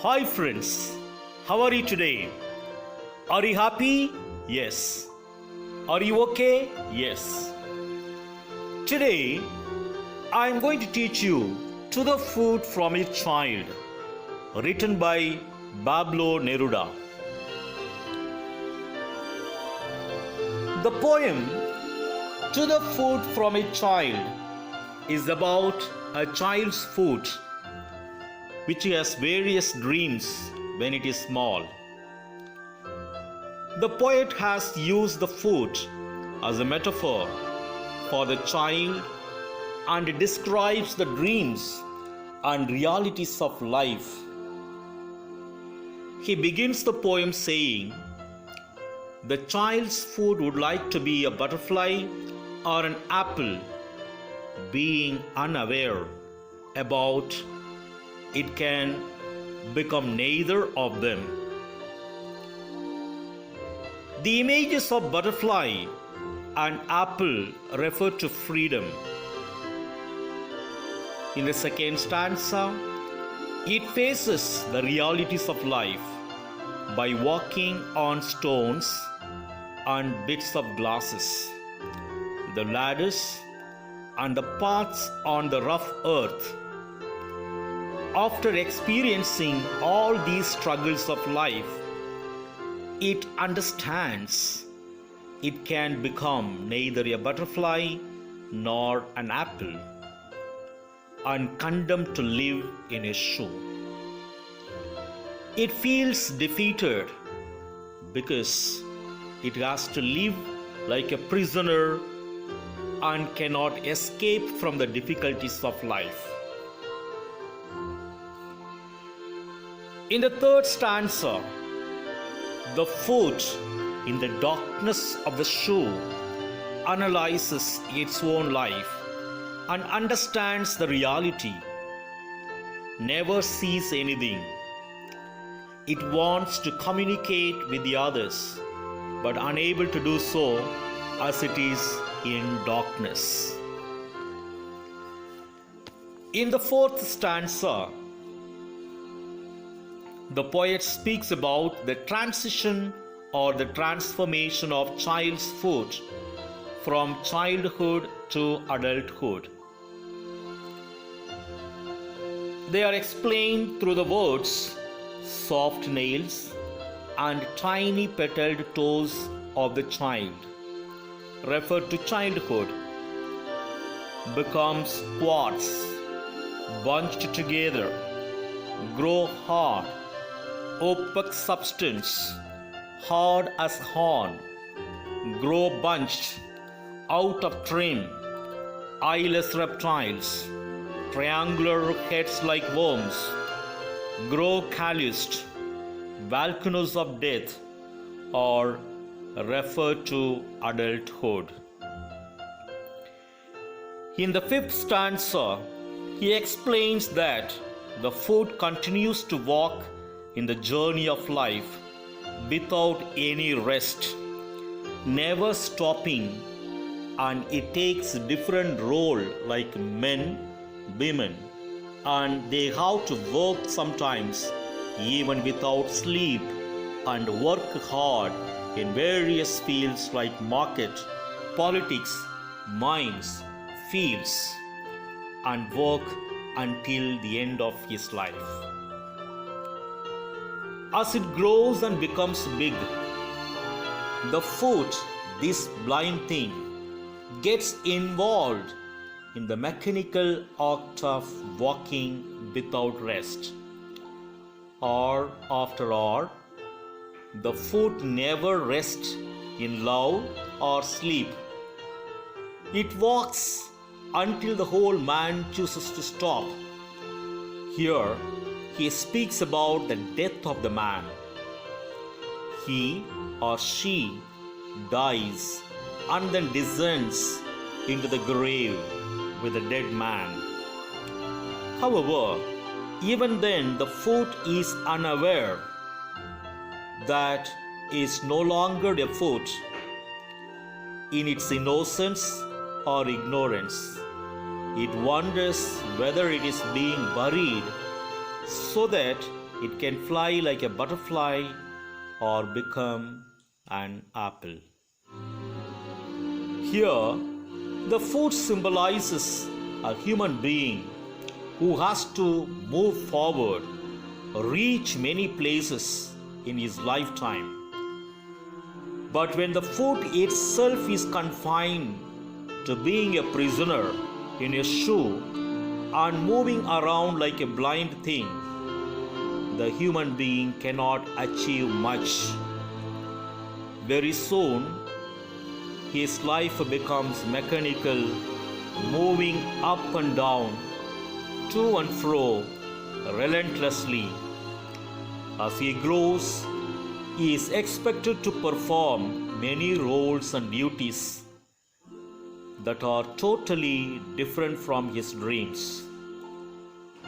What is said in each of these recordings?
Hi friends, how are you today? Are you happy? Yes. Are you okay? Yes. Today, I am going to teach you To the Food from a Child, written by Pablo Neruda. The poem To the Food from a Child is about a child's food which has various dreams when it is small. The poet has used the food as a metaphor for the child and describes the dreams and realities of life. He begins the poem saying, the child's food would like to be a butterfly or an apple, being unaware about it can become neither of them. The images of butterfly and apple refer to freedom. In the second stanza, it faces the realities of life by walking on stones and bits of glasses, the ladders and the paths on the rough earth. After experiencing all these struggles of life, it understands it can become neither a butterfly nor an apple, and condemned to live in a shoe. It feels defeated because it has to live like a prisoner and cannot escape from the difficulties of life. In the third stanza, the foot in the darkness of the shoe analyzes its own life and understands the reality, never sees anything. It wants to communicate with the others, but unable to do so as it is in darkness. In the fourth stanza, the poet speaks about the transition or the transformation of child's food from childhood to adulthood. They are explained through the words soft nails and tiny petaled toes of the child, referred to childhood, becomes quartz, bunched together, grow hard, opaque substance, hard as horn, grow bunched, out of trim, eyeless reptiles, triangular heads like worms, grow calloused, volcanoes of death, or refer to adulthood. In the fifth stanza, he explains that the foot continues to walk in the journey of life without any rest, never stopping, and it takes different role like men, women, and they have to work sometimes even without sleep and work hard in various fields like market, politics, mines, fields, and work until the end of his life. As it grows and becomes big, the foot, this blind thing, gets involved in the mechanical act of walking without rest. Hour after hour, the foot never rests in love or sleep. It walks until the whole man chooses to stop. Here, he speaks about the death of the man. He or she dies and then descends into the grave with the dead man. However, even then the foot is unaware that is no longer a foot. In its innocence or ignorance, it wonders whether it is being buried so that It can fly like a butterfly or become an apple. Here, the foot symbolizes a human being who has to move forward, reach many places in his lifetime. But when the foot itself is confined to being a prisoner in a shoe and moving around like a blind thing, the human being cannot achieve much. Very soon, his life becomes mechanical, moving up and down, to and fro, relentlessly. As he grows, he is expected to perform many roles and duties that are totally different from his dreams.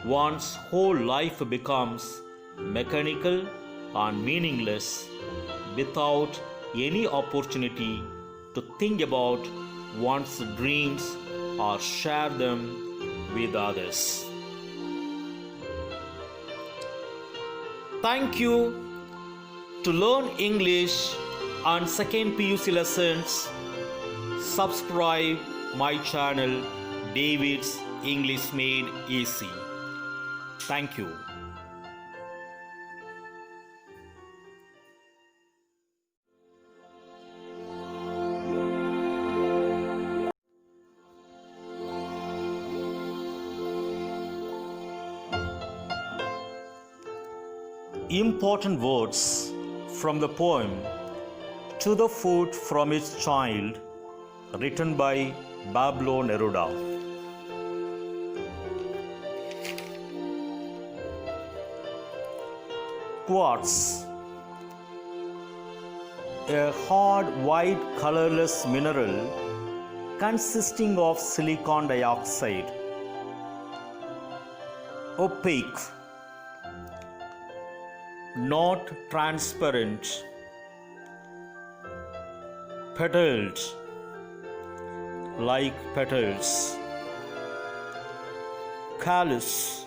One's whole life becomes mechanical and meaningless without any opportunity to think about one's dreams or share them with others. Thank you. To learn English and second PUC lessons, subscribe my channel David's English Made Easy. Thank you. Important words from the poem To the Foot from Its Child, written by Pablo Neruda. Quartz, a hard white colorless mineral consisting of silicon dioxide. Opaque, not transparent. Petaled, like petals. Callous,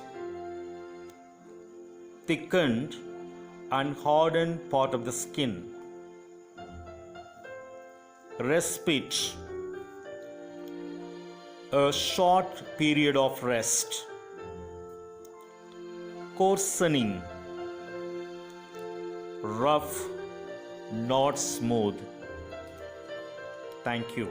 thickened and hardened part of the skin. Respite, a short period of rest. Coarsening, rough, not smooth. Thank you.